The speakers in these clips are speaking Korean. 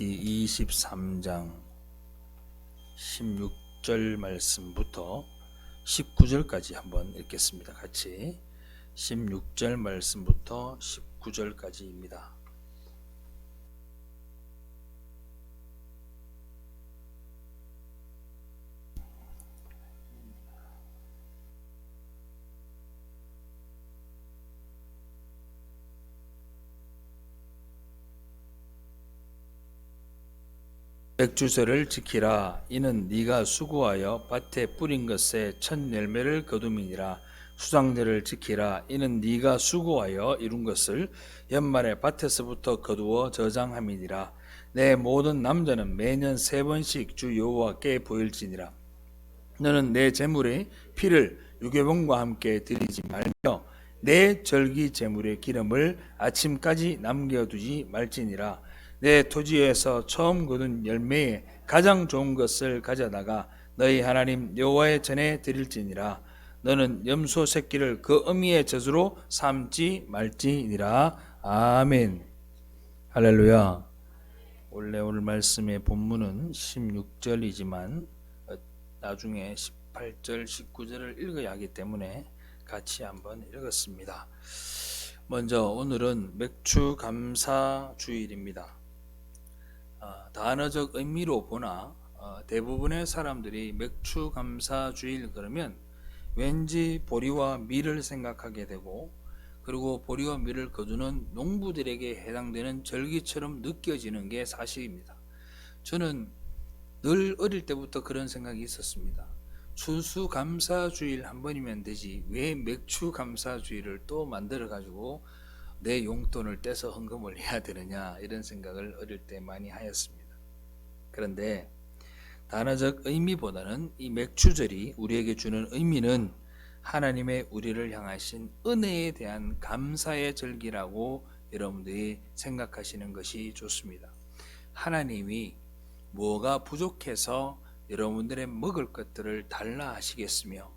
23장 16절 말씀부터 19절까지 한번 읽겠습니다. 같이 16절 말씀부터 19절까지입니다. 백주절을 지키라. 이는 네가 수고하여 밭에 뿌린 것에 첫 열매를 거둠이니라. 수장절을 지키라. 이는 네가 수고하여 이룬 것을 연말에 밭에서부터 거두어 저장함이니라. 내 모든 남자는 매년 3번씩 주 여호와께 보일지니라. 너는 내 제물의 피를 유괴범과 함께 드리지 말며 내 절기 제물의 기름을 아침까지 남겨두지 말지니라. 내 토지에서 처음 거둔 열매에 가장 좋은 것을 가져다가 너희 하나님 여호와의 전에 드릴지니라. 너는 염소 새끼를 그 어미의 젖으로 삼지 말지니라. 아멘. 할렐루야. 원래 오늘 말씀의 본문은 16절이지만 나중에 18절, 19절을 읽어야 하기 때문에 같이 한번 읽었습니다. 먼저 오늘은 맥추감사주일입니다. 단어적 의미로 보나 대부분의 사람들이 맥추감사주일 그러면 왠지 보리와 밀을 생각하게 되고, 그리고 보리와 밀을 거두는 농부들에게 해당되는 절기처럼 느껴지는 게 사실입니다. 저는 늘 어릴 때부터 그런 생각이 있었습니다. 추수감사주일 한 번이면 되지 왜 맥추감사주일을 또 만들어 가지고 내 용돈을 떼서 헌금을 해야 되느냐, 이런 생각을 어릴 때 많이 하였습니다. 그런데 단어적 의미보다는 이 맥추절이 우리에게 주는 의미는 하나님의 우리를 향하신 은혜에 대한 감사의 절기라고 여러분들이 생각하시는 것이 좋습니다. 하나님이 뭐가 부족해서 여러분들의 먹을 것들을 달라 하시겠으며,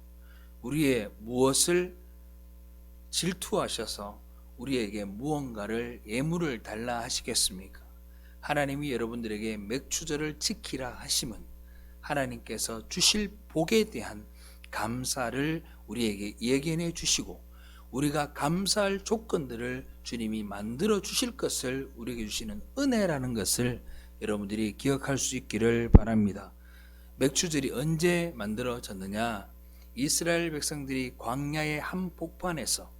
우리의 무엇을 질투하셔서 우리에게 무언가를 예물을 달라 하시겠습니까? 하나님이 여러분들에게 맥추절을 지키라 하심은 하나님께서 주실 복에 대한 감사를 우리에게 예견해 주시고, 우리가 감사할 조건들을 주님이 만들어 주실 것을 우리에게 주시는 은혜라는 것을 여러분들이 기억할 수 있기를 바랍니다. 맥추절이 언제 만들어졌느냐? 이스라엘 백성들이 광야의 한복판에서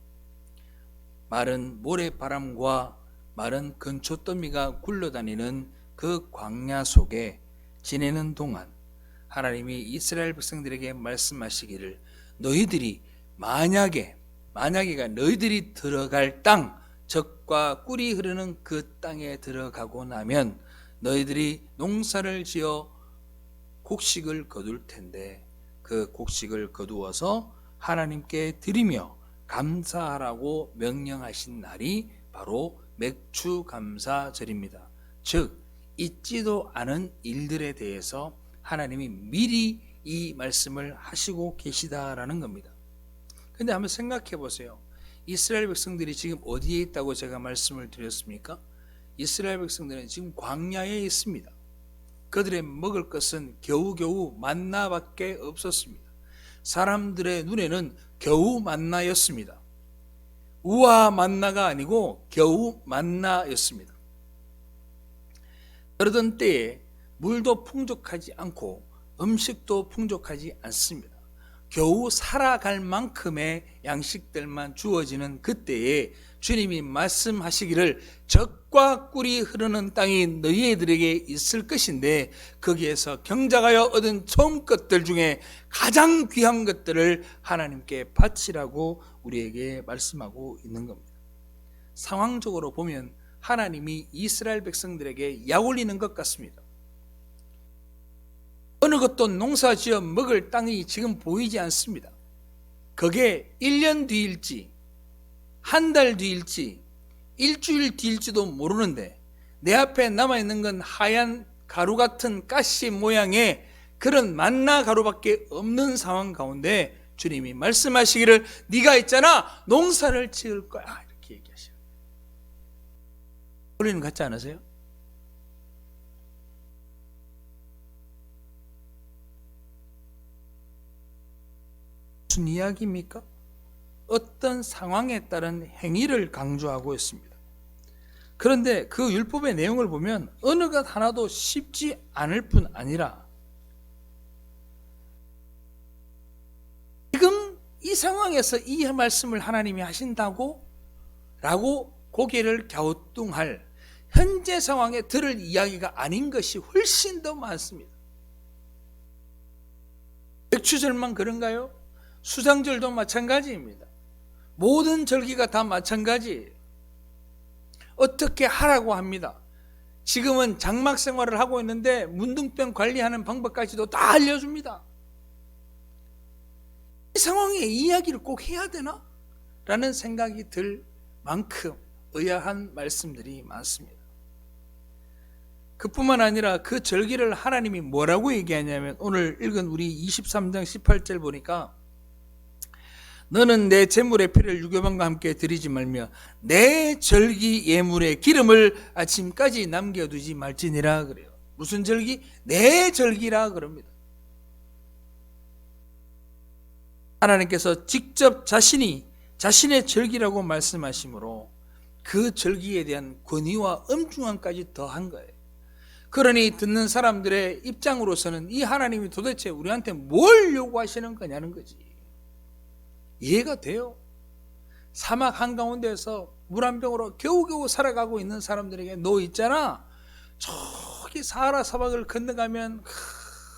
마른 모래바람과 마른 건초더미가 굴러다니는 그 광야 속에 지내는 동안 하나님이 이스라엘 백성들에게 말씀하시기를, 너희들이 만약에가 너희들이 들어갈 땅, 젖과 꿀이 흐르는 그 땅에 들어가고 나면 너희들이 농사를 지어 곡식을 거둘 텐데 그 곡식을 거두어서 하나님께 드리며 감사하라고 명령하신 날이 바로 맥추감사절입니다. 즉 있지도 않은 일들에 대해서 하나님이 미리 이 말씀을 하시고 계시다라는 겁니다. 근데 한번 생각해 보세요. 이스라엘 백성들이 지금 어디에 있다고 제가 말씀을 드렸습니까? 이스라엘 백성들은 지금 광야에 있습니다. 그들의 먹을 것은 겨우겨우 만나밖에 없었습니다. 사람들의 눈에는 겨우 만나였습니다. 우와 만나가 아니고 겨우 만나였습니다. 그러던 때에 물도 풍족하지 않고 음식도 풍족하지 않습니다. 겨우 살아갈 만큼의 양식들만 주어지는 그때에 주님이 말씀하시기를, 젖과 꿀이 흐르는 땅이 너희들에게 있을 것인데 거기에서 경작하여 얻은 좋은 것들 중에 가장 귀한 것들을 하나님께 바치라고 우리에게 말씀하고 있는 겁니다. 상황적으로 보면 하나님이 이스라엘 백성들에게 약올리는 것 같습니다. 어느 것도 농사지어 먹을 땅이 지금 보이지 않습니다. 그게 1년 뒤일지 한 달 뒤일지 일주일 뒤일지도 모르는데 내 앞에 남아있는 건 하얀 가루 같은 가시 모양의 그런 만나 가루밖에 없는 상황 가운데 주님이 말씀하시기를, 네가 있잖아 농사를 지을 거야, 이렇게 얘기하셔요. 소리는 같지 않으세요? 무슨 이야기입니까? 어떤 상황에 따른 행위를 강조하고 있습니다. 그런데 그 율법의 내용을 보면 어느 것 하나도 쉽지 않을 뿐 아니라 지금 이 상황에서 이 말씀을 하나님이 하신다고 라고 고개를 갸우뚱할 현재 상황에 들을 이야기가 아닌 것이 훨씬 더 많습니다. 백추절만 그런가요? 수장절도 마찬가지입니다. 모든 절기가 다 마찬가지예요. 어떻게 하라고 합니다. 지금은 장막 생활을 하고 있는데 문둥병 관리하는 방법까지도 다 알려줍니다. 이 상황에 이 이야기를 꼭 해야 되나? 라는 생각이 들 만큼 의아한 말씀들이 많습니다. 그뿐만 아니라 그 절기를 하나님이 뭐라고 얘기하냐면 오늘 읽은 우리 23장 18절 보니까 너는 내 제물의 피를 유교반과 함께 드리지 말며 내 절기 예물의 기름을 아침까지 남겨두지 말지니라 그래요. 무슨 절기? 내 절기라 그럽니다. 하나님께서 직접 자신의 절기라고 말씀하시므로 그 절기에 대한 권위와 엄중함까지 더한 거예요. 그러니 듣는 사람들의 입장으로서는 이 하나님이 도대체 우리한테 뭘 요구하시는 거냐는 거지. 이해가 돼요. 사막 한가운데에서 물 한 병으로 겨우겨우 살아가고 있는 사람들에게 너 있잖아, 저기 사하라 사막을 건너가면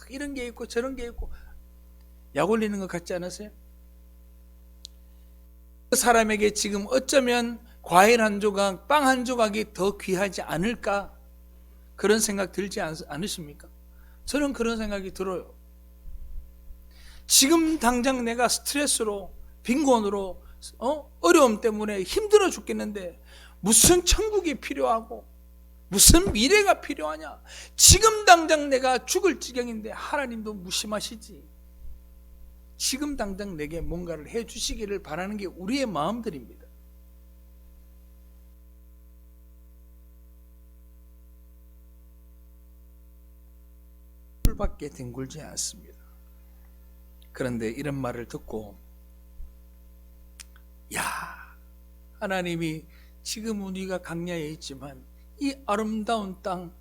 이런 게 있고 저런 게 있고 약 올리는 것 같지 않으세요? 그 사람에게 지금 어쩌면 과일 한 조각, 빵 한 조각이 더 귀하지 않을까? 그런 생각 들지 않으십니까? 저는 그런 생각이 들어요. 지금 당장 내가 스트레스로, 빈곤으로, 어려움 때문에 힘들어 죽겠는데 무슨 천국이 필요하고 무슨 미래가 필요하냐? 지금 당장 내가 죽을 지경인데 하나님도 무심하시지. 지금 당장 내게 뭔가를 해주시기를 바라는 게 우리의 마음들입니다. 밖에 뒹굴지 않습니다. 그런데 이런 말을 듣고 야, 하나님이 지금 우리가 강야에 있지만 이 아름다운 땅,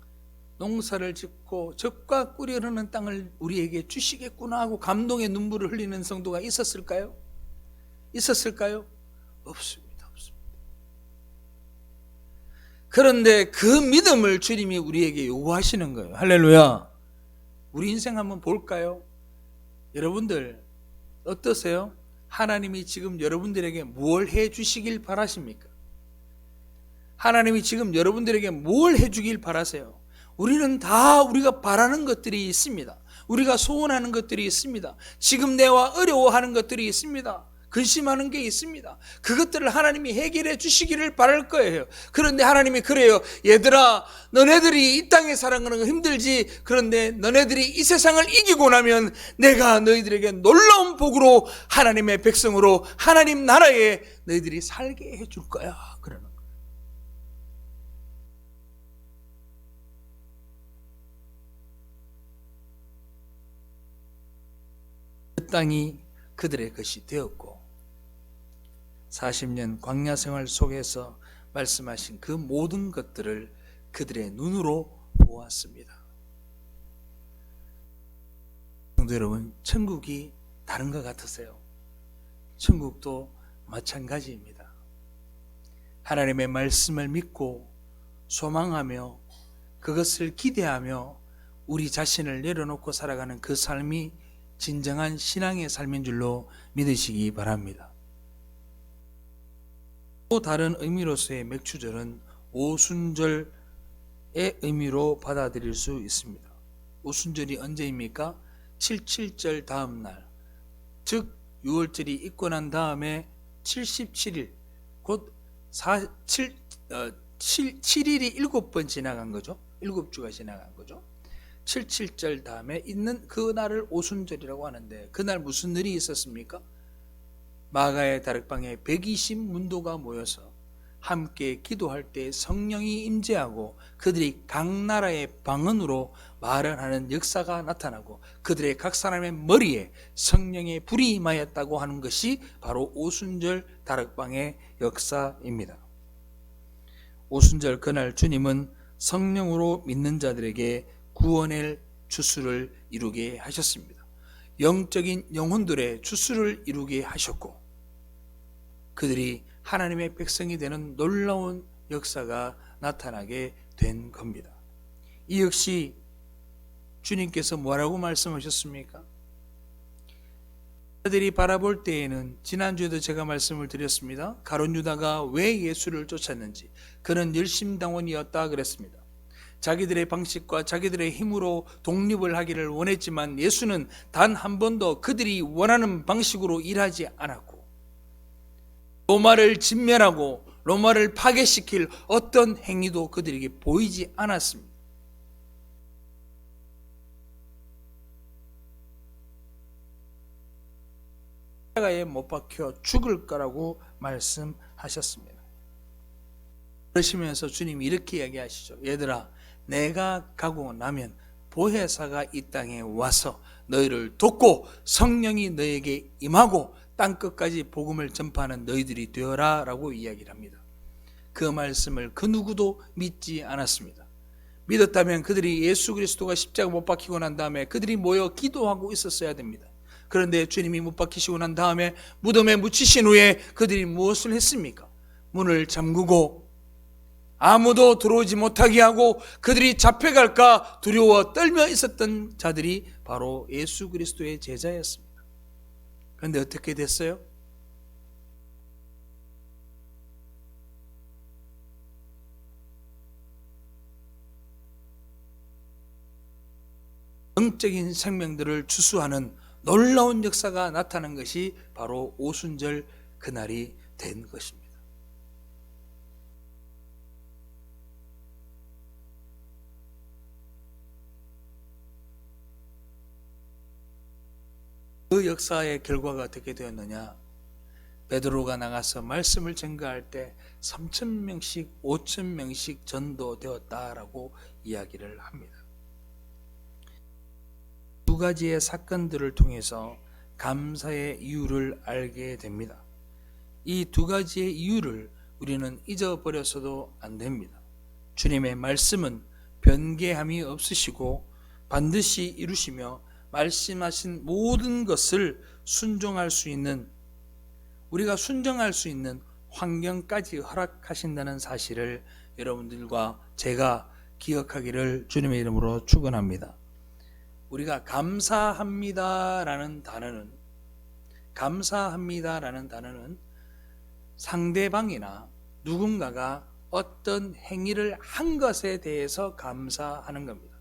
농사를 짓고 젖과 꿀이 흐르는 땅을 우리에게 주시겠구나 하고 감동의 눈물을 흘리는 성도가 있었을까요? 있었을까요? 없습니다. 그런데 그 믿음을 주님이 우리에게 요구하시는 거예요. 할렐루야. 우리 인생 한번 볼까요? 여러분들 어떠세요? 하나님이 지금 여러분들에게 뭘 해주시길 바라십니까? 하나님이 지금 여러분들에게 뭘 해주길 바라세요? 우리는 다 우리가 바라는 것들이 있습니다. 우리가 소원하는 것들이 있습니다. 지금 내와 어려워하는 것들이 있습니다. 근심하는 게 있습니다. 그것들을 하나님이 해결해 주시기를 바랄 거예요. 그런데 하나님이 그래요. 얘들아, 너네들이 이 땅에 살아가는 거 힘들지. 그런데 너네들이 이 세상을 이기고 나면 내가 너희들에게 놀라운 복으로 하나님의 백성으로 하나님 나라에 너희들이 살게 해줄 거야. 그러는 거예요. 그 땅이 그들의 것이 되었고 40년 광야 생활 속에서 말씀하신 그 모든 것들을 그들의 눈으로 보았습니다. 성도 여러분, 천국이 다른 것 같으세요? 천국도 마찬가지입니다. 하나님의 말씀을 믿고 소망하며 그것을 기대하며 우리 자신을 내려놓고 살아가는 그 삶이 진정한 신앙의 삶인 줄로 믿으시기 바랍니다. 또 다른 의미로서의 맥추절은 오순절의 의미로 받아들일 수 있습니다. 오순절이 언제입니까? 77절 다음 날, 즉 6월절이 있고 난 다음에 77일, 곧 7일이 7번 지나간 거죠. 7주가 지나간 거죠. 77절 다음에 있는 그 날을 오순절이라고 하는데 그날 무슨 일이 있었습니까? 마가의 다락방에 120 문도가 모여서 함께 기도할 때 성령이 임재하고 그들이 각 나라의 방언으로 말을 하는 역사가 나타나고 그들의 각 사람의 머리에 성령의 불이 임하였다고 하는 것이 바로 오순절 다락방의 역사입니다. 오순절 그날 주님은 성령으로 믿는 자들에게 구원의 추수를 이루게 하셨습니다. 영적인 영혼들의 추수를 이루게 하셨고 그들이 하나님의 백성이 되는 놀라운 역사가 나타나게 된 겁니다. 이 역시 주님께서 뭐라고 말씀하셨습니까? 그들이 바라볼 때에는 지난주에도 제가 말씀을 드렸습니다. 가룟 유다가 왜 예수를 쫓았는지 그는 열심당원이었다 그랬습니다. 자기들의 방식과 자기들의 힘으로 독립을 하기를 원했지만 예수는 단 한 번도 그들이 원하는 방식으로 일하지 않았고 로마를 진멸하고 로마를 파괴시킬 어떤 행위도 그들에게 보이지 않았습니다. 십자가에 못 박혀 죽을 거라고 말씀하셨습니다. 그러시면서 주님이 이렇게 이야기하시죠. 얘들아, 내가 가고 나면 보혜사가 이 땅에 와서 너희를 돕고 성령이 너에게 임하고 땅끝까지 복음을 전파하는 너희들이 되어라 라고 이야기를 합니다. 그 말씀을 그 누구도 믿지 않았습니다. 믿었다면 그들이 예수 그리스도가 십자가 못 박히고 난 다음에 그들이 모여 기도하고 있었어야 됩니다. 그런데 주님이 못 박히시고 난 다음에 무덤에 묻히신 후에 그들이 무엇을 했습니까? 문을 잠그고 아무도 들어오지 못하게 하고 그들이 잡혀갈까 두려워 떨며 있었던 자들이 바로 예수 그리스도의 제자였습니다. 그런데 어떻게 됐어요? 영적인 생명들을 추수하는 놀라운 역사가 나타난 것이 바로 오순절 그날이 된 것입니다. 그 역사의 결과가 어떻게 되었느냐? 베드로가 나가서 말씀을 전가할 때 3,000명씩 5,000명씩 전도되었다라고 이야기를 합니다. 두 가지의 사건들을 통해서 감사의 이유를 알게 됩니다. 이 두 가지의 이유를 우리는 잊어버려서도 안 됩니다. 주님의 말씀은 변개함이 없으시고 반드시 이루시며 말씀하신 모든 것을 순종할 수 있는, 우리가 순종할 수 있는 환경까지 허락하신다는 사실을 여러분들과 제가 기억하기를 주님의 이름으로 축원합니다. 우리가 감사합니다라는 단어는 상대방이나 누군가가 어떤 행위를 한 것에 대해서 감사하는 겁니다.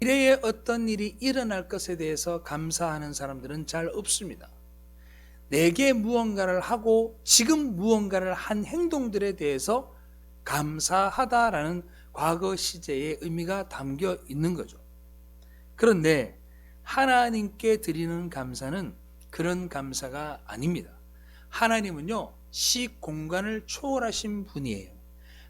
미래에 어떤 일이 일어날 것에 대해서 감사하는 사람들은 잘 없습니다. 내게 무언가를 하고 지금 무언가를 한 행동들에 대해서 감사하다라는 과거 시제의 의미가 담겨 있는 거죠. 그런데 하나님께 드리는 감사는 그런 감사가 아닙니다. 하나님은요, 시공간을 초월하신 분이에요.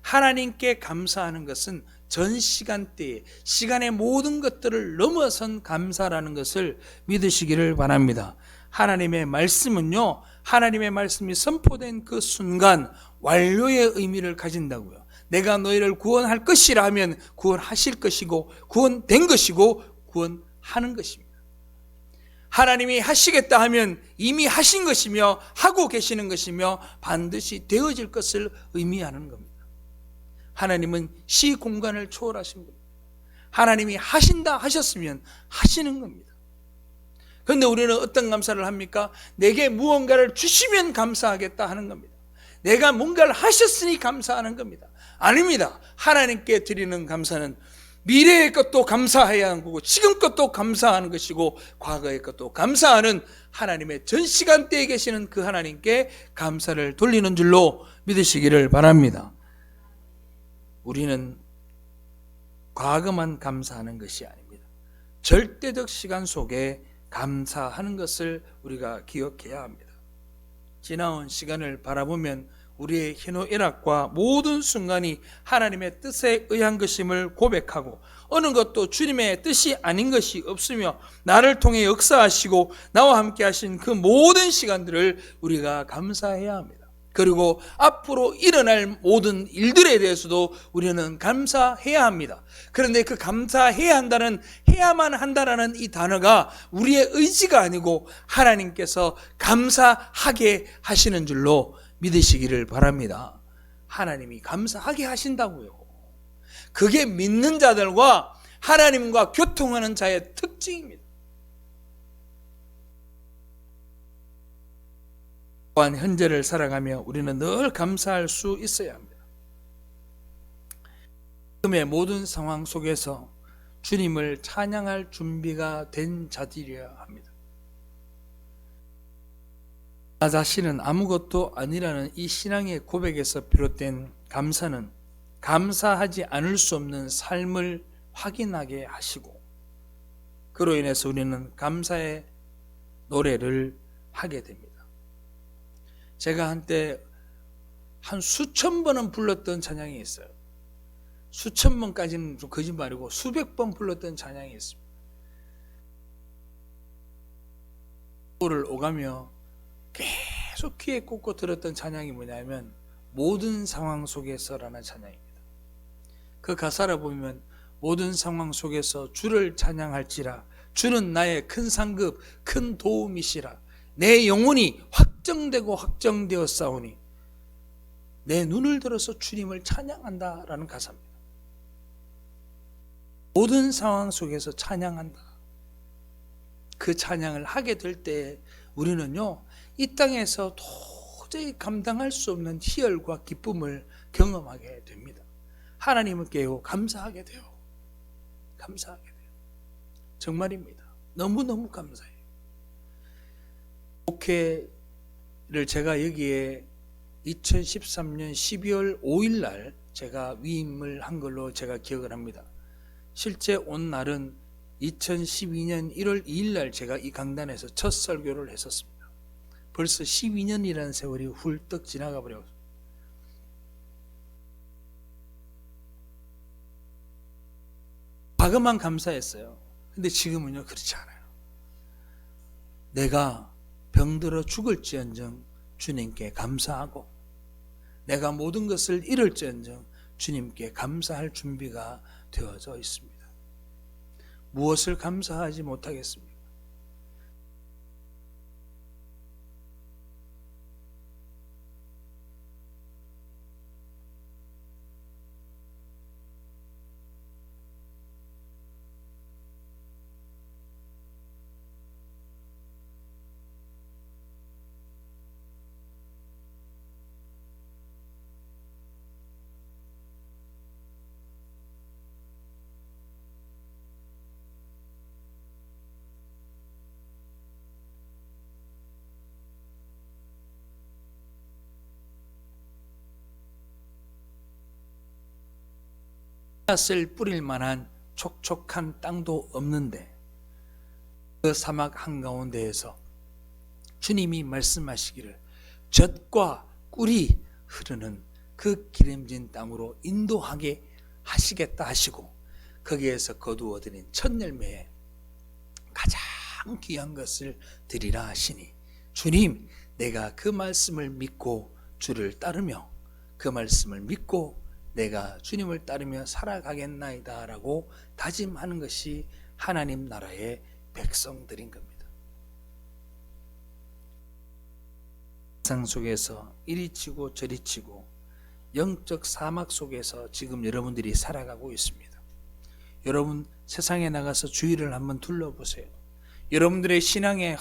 하나님께 감사하는 것은 전 시간대에 시간의 모든 것들을 넘어선 감사라는 것을 믿으시기를 바랍니다. 하나님의 말씀은요, 하나님의 말씀이 선포된 그 순간 완료의 의미를 가진다고요. 내가 너희를 구원할 것이라 하면 구원하실 것이고 구원된 것이고 구원하는 것입니다. 하나님이 하시겠다 하면 이미 하신 것이며 하고 계시는 것이며 반드시 되어질 것을 의미하는 겁니다. 하나님은 시공간을 초월하신 분입니다. 하나님이 하신다 하셨으면 하시는 겁니다. 그런데 우리는 어떤 감사를 합니까? 내게 무언가를 주시면 감사하겠다 하는 겁니다. 내가 뭔가를 하셨으니 감사하는 겁니다. 아닙니다. 하나님께 드리는 감사는 미래의 것도 감사해야 하는 거고 지금 것도 감사하는 것이고 과거의 것도 감사하는 하나님의 전 시간대에 계시는 그 하나님께 감사를 돌리는 줄로 믿으시기를 바랍니다. 우리는 과거만 감사하는 것이 아닙니다. 절대적 시간 속에 감사하는 것을 우리가 기억해야 합니다. 지나온 시간을 바라보면 우리의 희노애락과 모든 순간이 하나님의 뜻에 의한 것임을 고백하고 어느 것도 주님의 뜻이 아닌 것이 없으며 나를 통해 역사하시고 나와 함께 하신 그 모든 시간들을 우리가 감사해야 합니다. 그리고 앞으로 일어날 모든 일들에 대해서도 우리는 감사해야 합니다. 그런데 그 감사해야 한다는, 해야만 한다라는 이 단어가 우리의 의지가 아니고 하나님께서 감사하게 하시는 줄로 믿으시기를 바랍니다. 하나님이 감사하게 하신다고요. 그게 믿는 자들과 하나님과 교통하는 자의 특징입니다. 또한 현재를 살아가며 우리는 늘 감사할 수 있어야 합니다. 지금의 모든 상황 속에서 주님을 찬양할 준비가 된 자들이어야 합니다. 나 자신은 아무것도 아니라는 이 신앙의 고백에서 비롯된 감사는 감사하지 않을 수 없는 삶을 확인하게 하시고 그로 인해서 우리는 감사의 노래를 하게 됩니다. 제가 한때 한 수천 번은 불렀던 찬양이 있어요. 수천 번까지는 좀 거짓말이고 수백 번 불렀던 찬양이 있습니다. 를 오가며 계속 귀에 꽂고 들었던 찬양이 뭐냐면 모든 상황 속에서라는 찬양입니다. 그 가사를 보면 모든 상황 속에서 주를 찬양할지라 주는 나의 큰 상급 큰 도움이시라 내 영혼이 확정되고 확정되었사오니 내 눈을 들어서 주님을 찬양한다라는 가사입니다. 모든 상황 속에서 찬양한다. 그 찬양을 하게 될 때 우리는요 이 땅에서 도저히 감당할 수 없는 희열과 기쁨을 경험하게 됩니다. 하나님께요 감사하게 돼요. 감사하게 돼요. 정말입니다. 너무너무 감사해요. 목회를 제가 여기에 2013년 12월 5일 날 제가 위임을 한 걸로 제가 기억을 합니다. 실제 온 날은 2012년 1월 2일 날 제가 이 강단에서 첫 설교를 했었습니다. 벌써 12년이라는 세월이 훌떡 지나가 버렸어요. 과거만 감사했어요. 근데 지금은요 그렇지 않아요. 내가 병들어 죽을지언정 주님께 감사하고 내가 모든 것을 잃을지언정 주님께 감사할 준비가 되어져 있습니다. 무엇을 감사하지 못하겠습니까? 씨앗을 뿌릴 만한 촉촉한 땅도 없는데 그 사막 한가운데에서 주님이 말씀하시기를 젖과 꿀이 흐르는 그 기름진 땅으로 인도하게 하시겠다 하시고 거기에서 거두어들인 첫 열매에 가장 귀한 것을 드리라 하시니 주님 내가 그 말씀을 믿고 주를 따르며 그 말씀을 믿고 내가 주님을 따르며 살아가겠나이다 라고 다짐하는 것이 하나님 나라의 백성들인 겁니다. 세상 속에서 이리 치고 저리 치고 영적 사막 속에서 지금 여러분들이 살아가고 있습니다. 여러분 세상에 나가서 주위를 한번 둘러보세요. 여러분들의 신앙에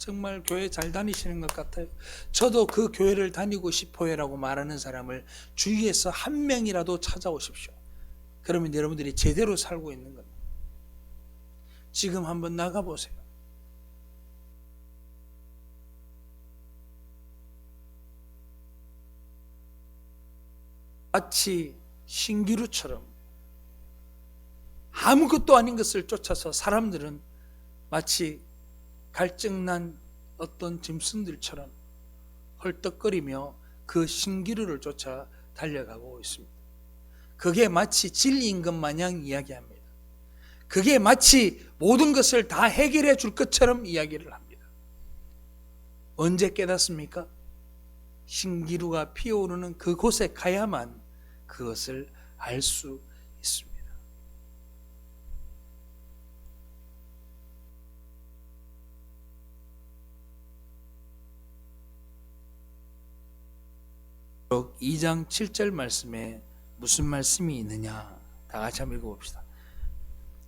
정말 교회 잘 다니시는 것 같아요. 저도 그 교회를 다니고 싶어요 라고 말하는 사람을 주위에서 한 명이라도 찾아오십시오. 그러면 여러분들이 제대로 살고 있는 겁니다. 지금 한번 나가보세요. 마치 신기루처럼 아무것도 아닌 것을 쫓아서 사람들은 마치 갈증난 어떤 짐승들처럼 헐떡거리며 그 신기루를 쫓아 달려가고 있습니다. 그게 마치 진리인 것 마냥 이야기합니다. 그게 마치 모든 것을 다 해결해 줄 것처럼 이야기를 합니다. 언제 깨닫습니까? 신기루가 피어오르는 그곳에 가야만 그것을 알 수 있습니다. 록 2장 7절 말씀에 무슨 말씀이 있느냐? 다 같이 한번 읽어봅시다.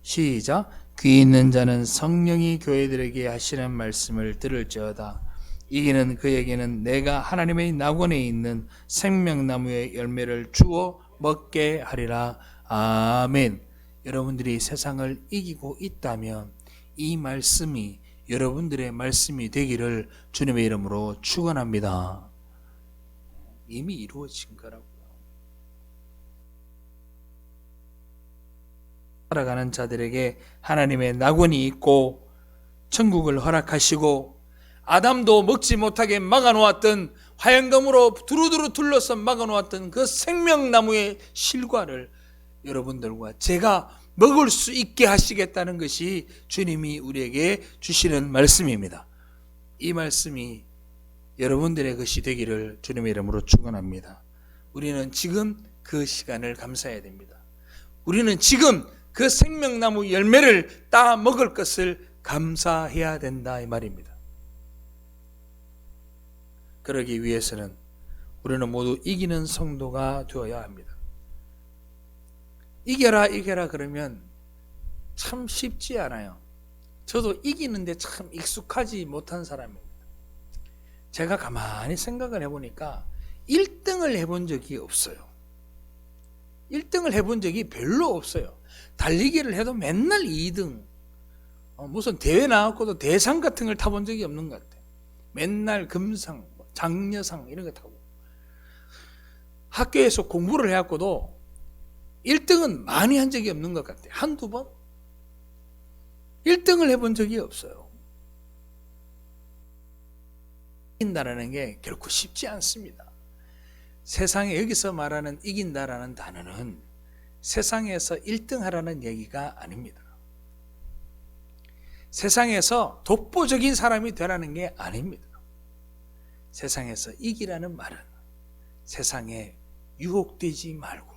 시작. 귀 있는 자는 성령이 교회들에게 하시는 말씀을 들을지어다. 이기는 그에게는 내가 하나님의 낙원에 있는 생명나무의 열매를 주어 먹게 하리라. 아멘. 여러분들이 세상을 이기고 있다면 이 말씀이 여러분들의 말씀이 되기를 주님의 이름으로 축원합니다. 이미 이루어진 거라고요. 살아가는 자들에게 하나님의 낙원이 있고 천국을 허락하시고 아담도 먹지 못하게 막아놓았던 화양검으로 두루두루 둘러서 막아놓았던 그 생명나무의 실과를 여러분들과 제가 먹을 수 있게 하시겠다는 것이 주님이 우리에게 주시는 말씀입니다. 이 말씀이 여러분들의 것이 되기를 주님의 이름으로 축원합니다. 우리는 지금 그 시간을 감사해야 됩니다. 우리는 지금 그 생명나무 열매를 따 먹을 것을 감사해야 된다 이 말입니다. 그러기 위해서는 우리는 모두 이기는 성도가 되어야 합니다. 이겨라 이겨라 그러면 참 쉽지 않아요. 저도 이기는데 참 익숙하지 못한 사람입니다. 제가 가만히 생각을 해보니까 1등을 해본 적이 없어요. 1등을 해본 적이 별로 없어요. 달리기를 해도 맨날 2등. 무슨 대회 나왔고도 대상 같은 걸 타본 적이 없는 것 같아요. 맨날 금상, 장려상 이런 거 타고. 학교에서 공부를 해왔고도 1등은 많이 한 적이 없는 것 같아요. 한두 번? 1등을 해본 적이 없어요. 이긴다라는 게 결코 쉽지 않습니다. 세상에 여기서 말하는 이긴다라는 단어는 세상에서 1등 하라는 얘기가 아닙니다. 세상에서 독보적인 사람이 되라는 게 아닙니다. 세상에서 이기라는 말은 세상에 유혹되지 말고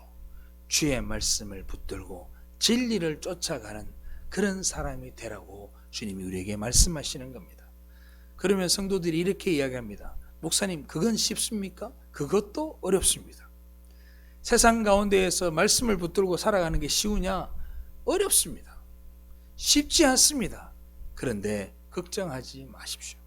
주의 말씀을 붙들고 진리를 쫓아가는 그런 사람이 되라고 주님이 우리에게 말씀하시는 겁니다. 그러면 성도들이 이렇게 이야기합니다. 목사님, 그건 쉽습니까? 그것도 어렵습니다. 세상 가운데에서 말씀을 붙들고 살아가는 게 쉬우냐? 어렵습니다. 쉽지 않습니다. 그런데 걱정하지 마십시오.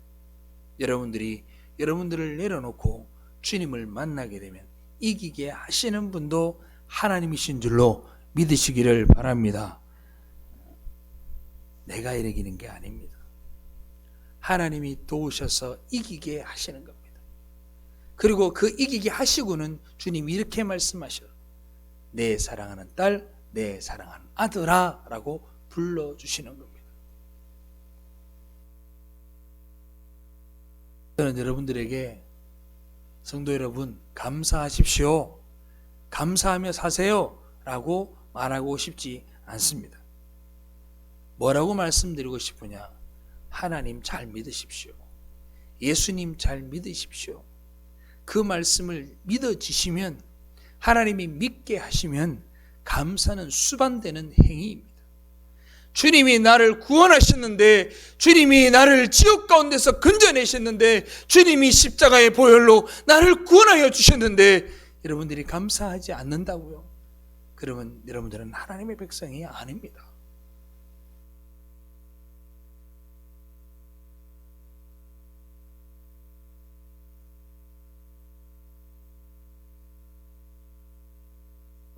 여러분들이 여러분들을 내려놓고 주님을 만나게 되면 이기게 하시는 분도 하나님이신 줄로 믿으시기를 바랍니다. 내가 이기는 게 아닙니다. 하나님이 도우셔서 이기게 하시는 겁니다. 그리고 그 이기게 하시고는 주님이 이렇게 말씀하셔요. 내 사랑하는 딸, 내 사랑하는 아들아 라고 불러주시는 겁니다. 저는 여러분들에게 성도 여러분 감사하십시오. 감사하며 사세요 라고 말하고 싶지 않습니다. 뭐라고 말씀드리고 싶으냐? 하나님 잘 믿으십시오. 예수님 잘 믿으십시오. 그 말씀을 믿어지시면 하나님이 믿게 하시면 감사는 수반되는 행위입니다. 주님이 나를 구원하셨는데, 주님이 나를 지옥 가운데서 건져내셨는데, 주님이 십자가의 보혈로 나를 구원하여 주셨는데 여러분들이 감사하지 않는다고요? 그러면 여러분들은 하나님의 백성이 아닙니다.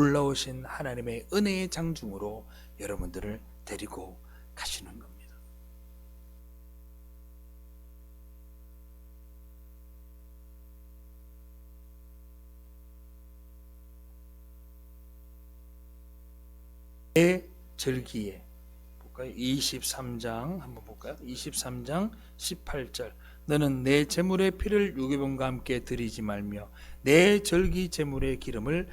놀라우신 하나님의 은혜의 장중으로 여러분들을 데리고 가시는 겁니다. 절기에 볼까요? 23장 한번 볼까요? 23장 18절 너는 내 제물의 피를 유괴범과 함께 드리지 말며 내 절기 제물의 기름을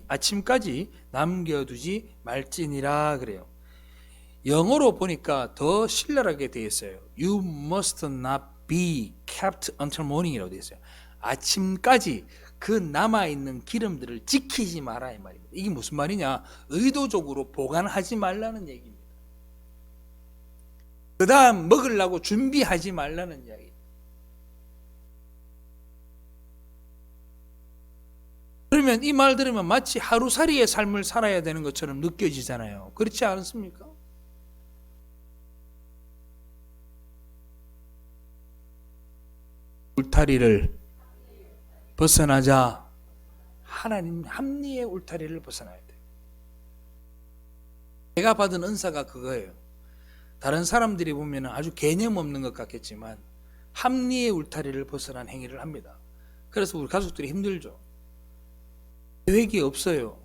아침까지 남겨두지 말지니라 그래요. 영어로 보니까 더 신랄하게 되어 있어요. You must not be kept until morning이라고 되어 있어요. 아침까지 그 남아있는 기름들을 지키지 마라 이 말입니다. 이게 무슨 말이냐? 의도적으로 보관하지 말라는 얘기입니다. 그 다음 먹으려고 준비하지 말라는 이야기. 그러면 이 말 들으면 마치 하루살이의 삶을 살아야 되는 것처럼 느껴지잖아요. 그렇지 않습니까? 울타리를 벗어나자. 하나님 합리의 울타리를 벗어나야 돼. 내가 받은 은사가 그거예요. 다른 사람들이 보면 아주 개념 없는 것 같겠지만 합리의 울타리를 벗어난 행위를 합니다. 그래서 우리 가족들이 힘들죠. 계획이 없어요.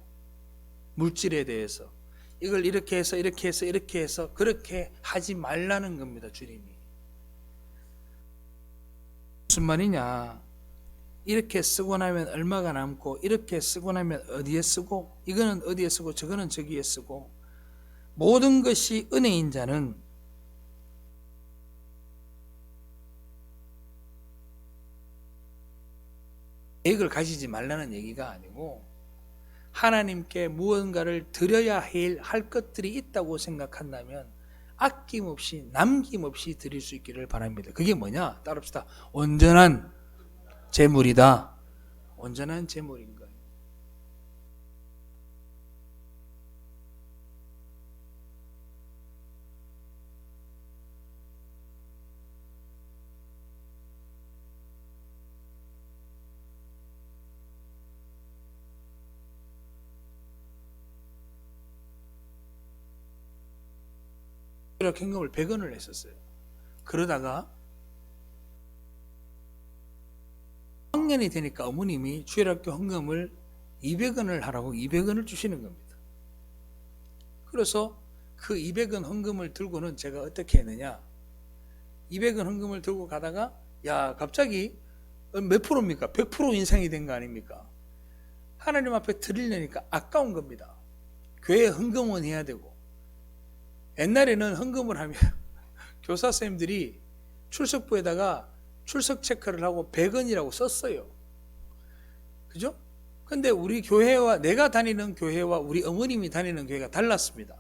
물질에 대해서. 이걸 이렇게 해서 이렇게 해서 이렇게 해서 그렇게 하지 말라는 겁니다. 주님이. 무슨 말이냐? 이렇게 쓰고 나면 얼마가 남고 이렇게 쓰고 나면 어디에 쓰고 이거는 어디에 쓰고 저거는 저기에 쓰고 모든 것이 은혜인 자는 계획을 가지지 말라는 얘기가 아니고 하나님께 무언가를 드려야 할 것들이 있다고 생각한다면 아낌없이 남김없이 드릴 수 있기를 바랍니다. 그게 뭐냐? 따릅시다. 온전한 제물이다. 온전한 제물인 거예요. 이렇게 현금을 100원을 냈었어요. 그러다가 학년이 되니까 어머님이 주일학교 헌금을 200원을 하라고 200원을 주시는 겁니다. 그래서 그 200원 헌금을 들고는 제가 어떻게 했느냐? 200원 헌금을 들고 가다가 야 갑자기 몇 프로입니까? 100% 인상이 된 거 아닙니까? 하나님 앞에 드리려니까 아까운 겁니다. 교회 헌금은 해야 되고 옛날에는 헌금을 하면 교사 선생님들이 출석부에다가 출석 체크를 하고 100원이라고 썼어요. 그죠? 근데 우리 교회와 내가 다니는 교회와 우리 어머님이 다니는 교회가 달랐습니다.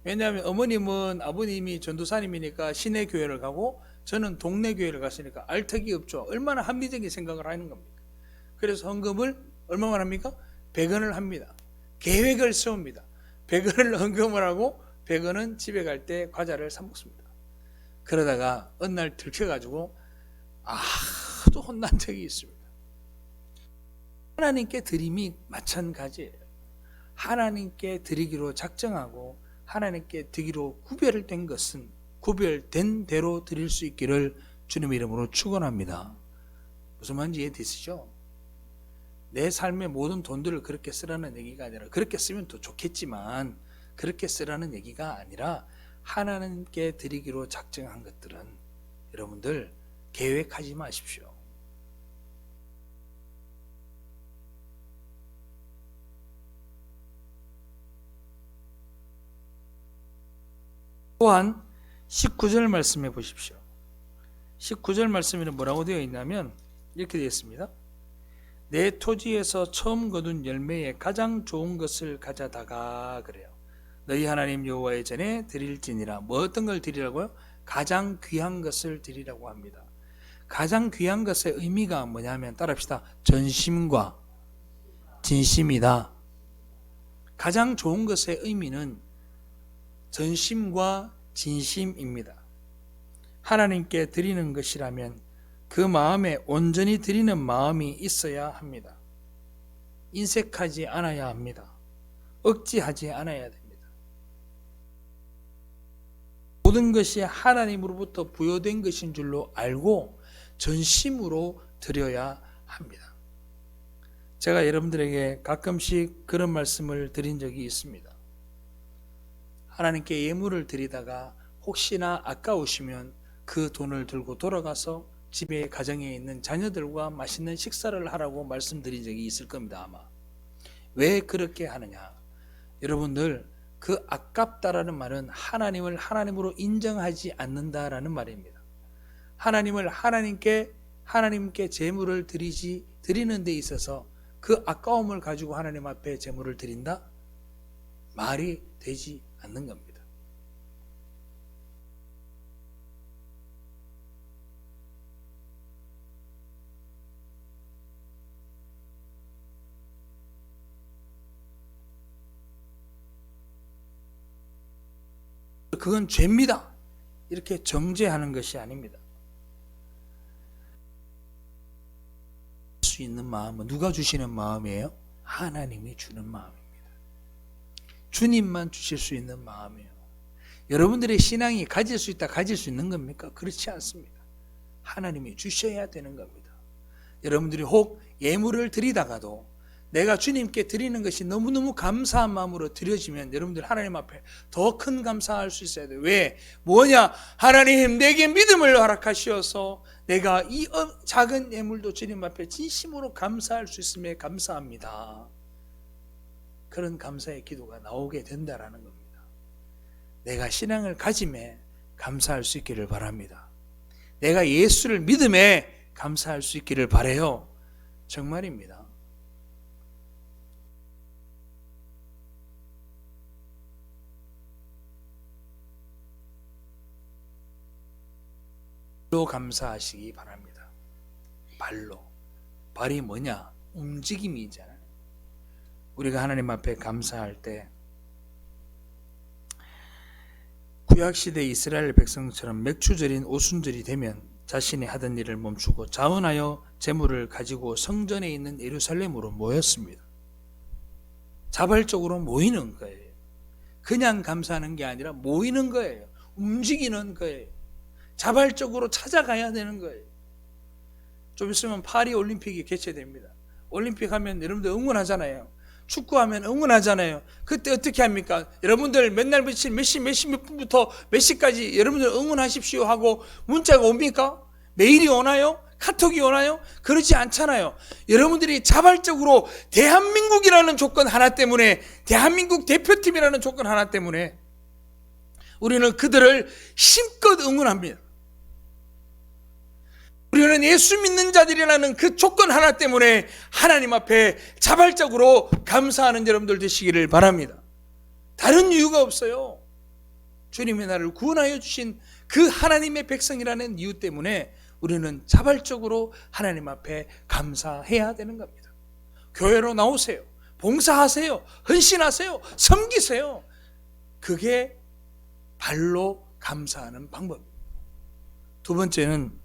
왜냐하면 어머님은 아버님이 전도사님이니까 시내 교회를 가고 저는 동네 교회를 갔으니까 알턱이 없죠. 얼마나 합리적인 생각을 하는 겁니까? 그래서 헌금을 얼마만 합니까? 100원을 합니다. 계획을 세웁니다. 100원을 헌금을 하고 100원은 집에 갈 때 과자를 사 먹습니다. 그러다가 어느 날 들켜가지고 아주 혼난 적이 있습니다. 하나님께 드림이 마찬가지예요. 하나님께 드리기로 작정하고 하나님께 드리기로 구별된 것은 구별된 대로 드릴 수 있기를 주님의 이름으로 축원합니다. 무슨 말인지 이해되시죠? 내 삶의 모든 돈들을 그렇게 쓰라는 얘기가 아니라 그렇게 쓰면 더 좋겠지만 그렇게 쓰라는 얘기가 아니라 하나님께 드리기로 작정한 것들은 여러분들 계획하지 마십시오. 또한 19절 말씀해 보십시오. 19절 말씀에는 뭐라고 되어 있냐면 이렇게 되어 있습니다. 내 토지에서 처음 거둔 열매에 가장 좋은 것을 가져다가 그래요. 너희 하나님 여호와의 전에 드릴지니라. 뭐 어떤 걸 드리라고요? 가장 귀한 것을 드리라고 합니다. 가장 귀한 것의 의미가 뭐냐면 따라합시다. 전심과 진심이다. 가장 좋은 것의 의미는 전심과 진심입니다. 하나님께 드리는 것이라면 그 마음에 온전히 드리는 마음이 있어야 합니다. 인색하지 않아야 합니다. 억지하지 않아야 됩니다. 모든 것이 하나님으로부터 부여된 것인 줄로 알고 전심으로 드려야 합니다. 제가 여러분들에게 가끔씩 그런 말씀을 드린 적이 있습니다. 하나님께 예물을 드리다가 혹시나 아까우시면 그 돈을 들고 돌아가서 집에 가정에 있는 자녀들과 맛있는 식사를 하라고 말씀드린 적이 있을 겁니다. 아마. 왜 그렇게 하느냐? 여러분들, 그 아깝다라는 말은 하나님을 하나님으로 인정하지 않는다라는 말입니다. 하나님을 하나님께 제물을 드리는 데 있어서 그 아까움을 가지고 하나님 앞에 제물을 드린다? 말이 되지 않는 겁니다. 그건 죄입니다. 이렇게 정죄하는 것이 아닙니다. 수 있는 마음은 누가 주시는 마음이에요? 하나님이 주는 마음입니다. 주님만 주실 수 있는 마음이에요. 여러분들의 신앙이 가질 수 있다, 가질 수 있는 겁니까? 그렇지 않습니다. 하나님이 주셔야 되는 겁니다. 여러분들이 혹 예물을 드리다가도 내가 주님께 드리는 것이 너무너무 감사한 마음으로 드려지면 여러분들 하나님 앞에 더 큰 감사할 수 있어야 돼요. 왜? 뭐냐? 하나님, 내게 믿음을 허락하시어서 내가 이 작은 예물도 주님 앞에 진심으로 감사할 수 있음에 감사합니다. 그런 감사의 기도가 나오게 된다라는 겁니다. 내가 신앙을 가짐에 감사할 수 있기를 바랍니다. 내가 예수를 믿음에 감사할 수 있기를 바라요. 정말입니다. 발로 감사하시기 바랍니다. 발로. 발이 뭐냐? 움직임이잖아요. 우리가 하나님 앞에 감사할 때 구약시대 이스라엘 백성처럼 맥추절인 오순절이 되면 자신이 하던 일을 멈추고 자원하여 제물을 가지고 성전에 있는 예루살렘으로 모였습니다. 자발적으로 모이는 거예요. 그냥 감사하는 게 아니라 모이는 거예요. 움직이는 거예요. 자발적으로 찾아가야 되는 거예요. 좀 있으면 파리 올림픽이 개최됩니다. 올림픽 하면 여러분들 응원하잖아요. 축구하면 응원하잖아요. 그때 어떻게 합니까? 여러분들 맨날 며칠 몇 분부터 몇 시까지 여러분들 응원하십시오 하고 문자가 옵니까? 메일이 오나요? 카톡이 오나요? 그렇지 않잖아요. 여러분들이 자발적으로 대한민국이라는 조건 하나 때문에, 대한민국 대표팀이라는 조건 하나 때문에 우리는 그들을 힘껏 응원합니다. 우리는 예수 믿는 자들이라는 그 조건 하나 때문에 하나님 앞에 자발적으로 감사하는 여러분들 되시기를 바랍니다. 다른 이유가 없어요. 주님이 나를 구원하여 주신 그 하나님의 백성이라는 이유 때문에 우리는 자발적으로 하나님 앞에 감사해야 되는 겁니다. 교회로 나오세요. 봉사하세요. 헌신하세요. 섬기세요. 그게 발로 감사하는 방법입니다. 두 번째는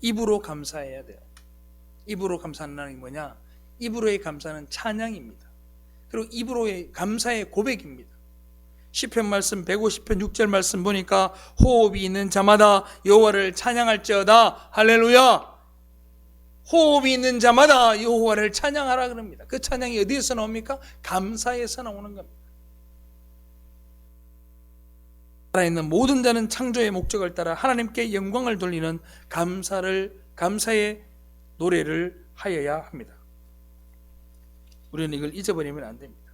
입으로 감사해야 돼요. 입으로 감사하는 게 뭐냐? 입으로의 감사는 찬양입니다. 그리고 입으로의 감사의 고백입니다. 시편 말씀 150편 6절 말씀 보니까 호흡이 있는 자마다 여호와를 찬양할지어다. 할렐루야. 호흡이 있는 자마다 여호와를 찬양하라 그럽니다. 그 찬양이 어디에서 나옵니까? 감사에서 나오는 겁니다. 살아있는 모든 자는 창조의 목적을 따라 하나님께 영광을 돌리는 감사의 노래를 하여야 합니다. 우리는 이걸 잊어버리면 안 됩니다.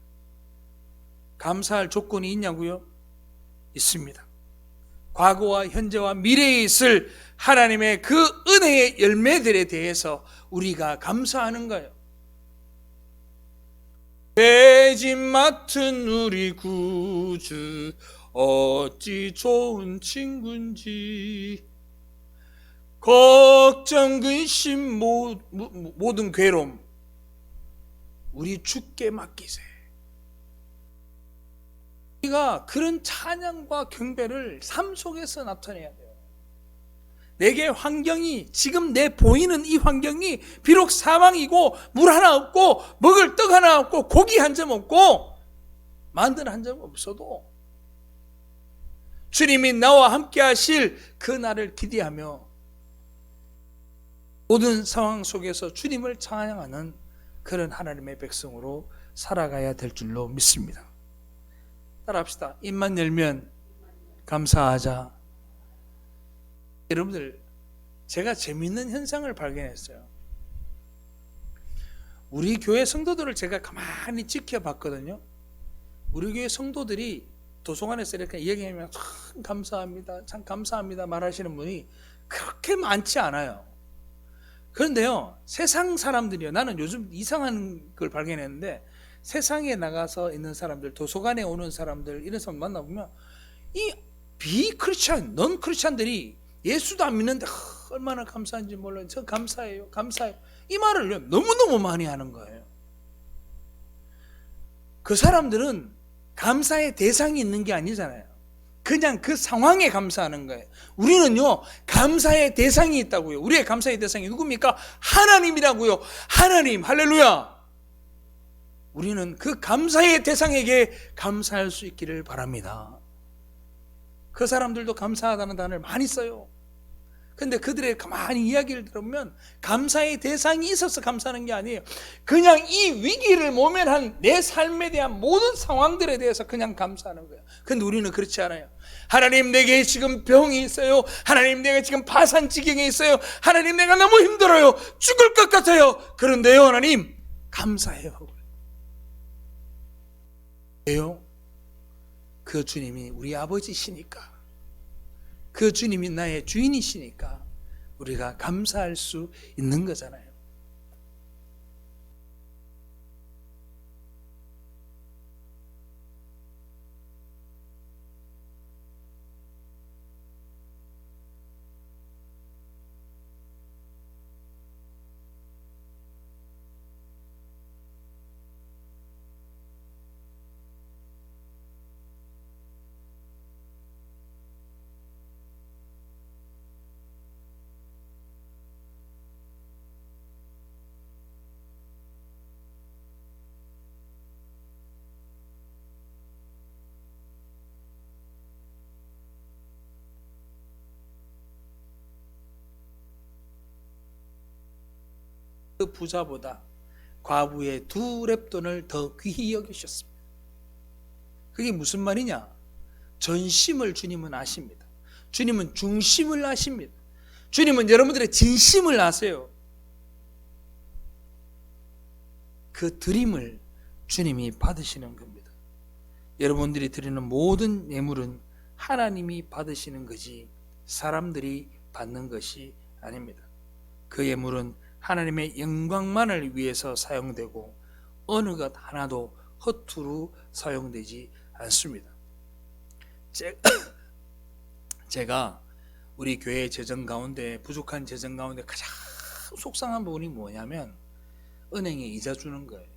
감사할 조건이 있냐고요? 있습니다. 과거와 현재와 미래에 있을 하나님의 그 은혜의 열매들에 대해서 우리가 감사하는 거예요. 죄짐 맡은 우리 구주 어찌 좋은 친구인지, 걱정 근심 모든 괴로움 우리 주께 맡기세. 우리가 그런 찬양과 경배를 삶 속에서 나타내야 돼요. 내게 환경이, 지금 내 보이는 이 환경이 비록 사망이고 물 하나 없고 먹을 떡 하나 없고 고기 한 점 없고 만든 한 점 없어도 주님이 나와 함께 하실 그 날을 기대하며 모든 상황 속에서 주님을 찬양하는 그런 하나님의 백성으로 살아가야 될 줄로 믿습니다. 따라합시다. 입만 열면 감사하자. 여러분들 제가 재밌는 현상을 발견했어요. 우리 교회 성도들을 제가 가만히 지켜봤거든요. 우리 교회 성도들이 도서관에서 이렇게 이야기하면 참 감사합니다, 참 감사합니다 말하시는 분이 그렇게 많지 않아요. 그런데요, 세상 사람들이요, 나는 요즘 이상한 걸 발견했는데, 세상에 나가서 있는 사람들, 도서관에 오는 사람들, 이런 사람 만나보면 이 비크리스찬, 넌 크리스찬들이 예수도 안 믿는데 얼마나 감사한지 몰라요. 저 감사해요, 감사해요, 이 말을 너무너무 많이 하는 거예요. 그 사람들은 감사의 대상이 있는 게 아니잖아요. 그냥 그 상황에 감사하는 거예요. 우리는요, 감사의 대상이 있다고요. 우리의 감사의 대상이 누굽니까? 하나님이라고요. 하나님, 할렐루야. 우리는 그 감사의 대상에게 감사할 수 있기를 바랍니다. 그 사람들도 감사하다는 단어를 많이 써요. 근데 그들의 가만히 이야기를 들으면 감사의 대상이 있어서 감사하는 게 아니에요. 그냥 이 위기를 모면한 내 삶에 대한 모든 상황들에 대해서 그냥 감사하는 거예요. 근데 우리는 그렇지 않아요. 하나님, 내게 지금 병이 있어요. 하나님, 내가 지금 파산지경에 있어요. 하나님, 내가 너무 힘들어요. 죽을 것 같아요. 그런데요, 하나님, 감사해요. 왜요? 그 주님이 우리 아버지시니까, 그 주님이 나의 주인이시니까 우리가 감사할 수 있는 거잖아요. 그 부자보다 과부의 2렙돈을 더 귀히 여기셨습니다. 그게 무슨 말이냐? 전심을 주님은 아십니다. 주님은 중심을 아십니다. 주님은 여러분들의 진심을 아세요. 그 드림을 주님이 받으시는 겁니다. 여러분들이 드리는 모든 예물은 하나님이 받으시는 거지 사람들이 받는 것이 아닙니다. 그 예물은 하나님의 영광만을 위해서 사용되고 어느 것 하나도 허투루 사용되지 않습니다. 제가 우리 교회 재정 가운데, 부족한 재정 가운데 가장 속상한 부분이 뭐냐면 은행에 이자 주는 거예요.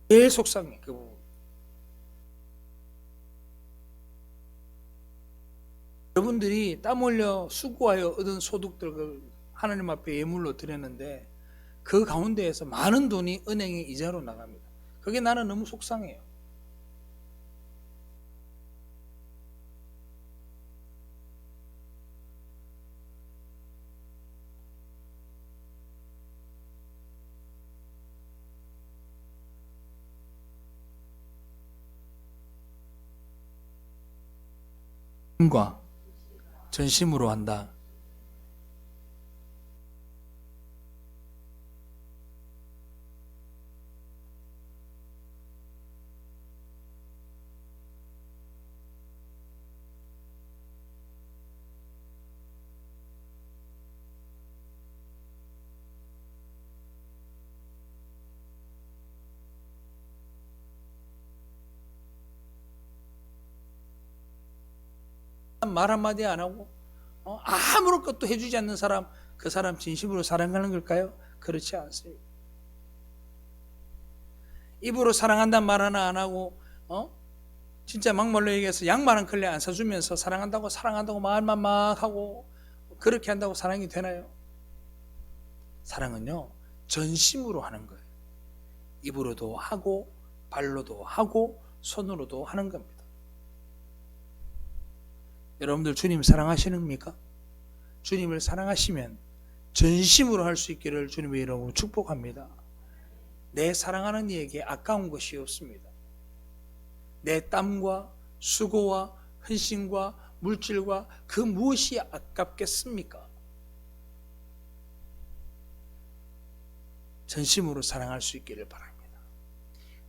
제일 속상해, 그 부분. 여러분들이 땀 흘려 수고하여 얻은 소득들을 하나님 앞에 예물로 드렸는데 그 가운데에서 많은 돈이 은행에 이자로 나갑니다. 그게 나는 너무 속상해요. 과 전심으로 한다. 말 한마디 안 하고 아무런 것도 해주지 않는 사람, 그 사람 진심으로 사랑하는 걸까요? 그렇지 않습니다. 입으로 사랑한다는 말 하나 안 하고 진짜 막말로 얘기해서 양말 한 켤레 안 사주면서 사랑한다고 말만 막 하고 그렇게 한다고 사랑이 되나요? 사랑은요, 전심으로 하는 거예요. 입으로도 하고 발로도 하고 손으로도 하는 겁니다. 여러분들 주님 사랑하시는입니까? 주님을 사랑하시면 전심으로 할 수 있기를 주님의 이름으로 축복합니다. 내 사랑하는 이에게 아까운 것이 없습니다. 내 땀과 수고와 헌신과 물질과 그 무엇이 아깝겠습니까? 전심으로 사랑할 수 있기를 바랍니다.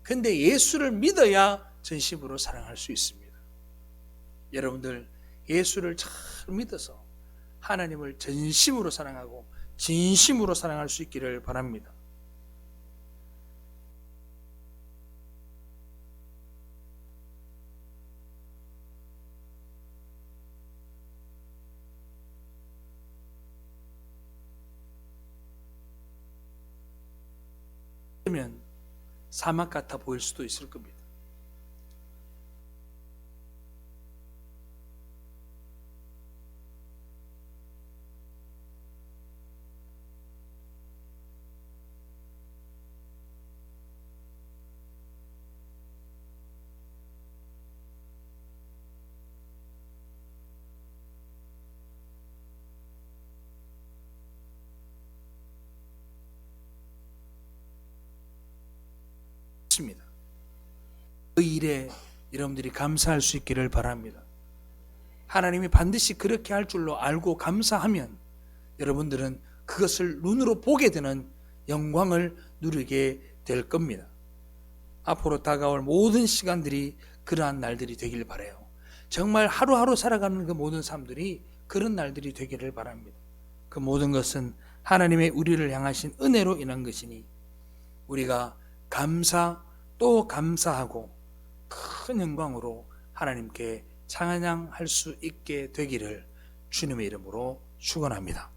근데 예수를 믿어야 전심으로 사랑할 수 있습니다. 여러분들 예수를 잘 믿어서 하나님을 전심으로 사랑하고 진심으로 사랑할 수 있기를 바랍니다. 그러면 사막 같아 보일 수도 있을 겁니다. 그 일에 여러분들이 감사할 수 있기를 바랍니다. 하나님이 반드시 그렇게 할 줄로 알고 감사하면 여러분들은 그것을 눈으로 보게 되는 영광을 누리게 될 겁니다. 앞으로 다가올 모든 시간들이 그러한 날들이 되길 바라요. 정말 하루하루 살아가는 그 모든 삶들이 그런 날들이 되기를 바랍니다. 그 모든 것은 하나님의 우리를 향하신 은혜로 인한 것이니 우리가 감사 또 감사하고 큰 영광으로 하나님께 찬양할 수 있게 되기를 주님의 이름으로 축원합니다.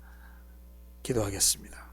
기도하겠습니다.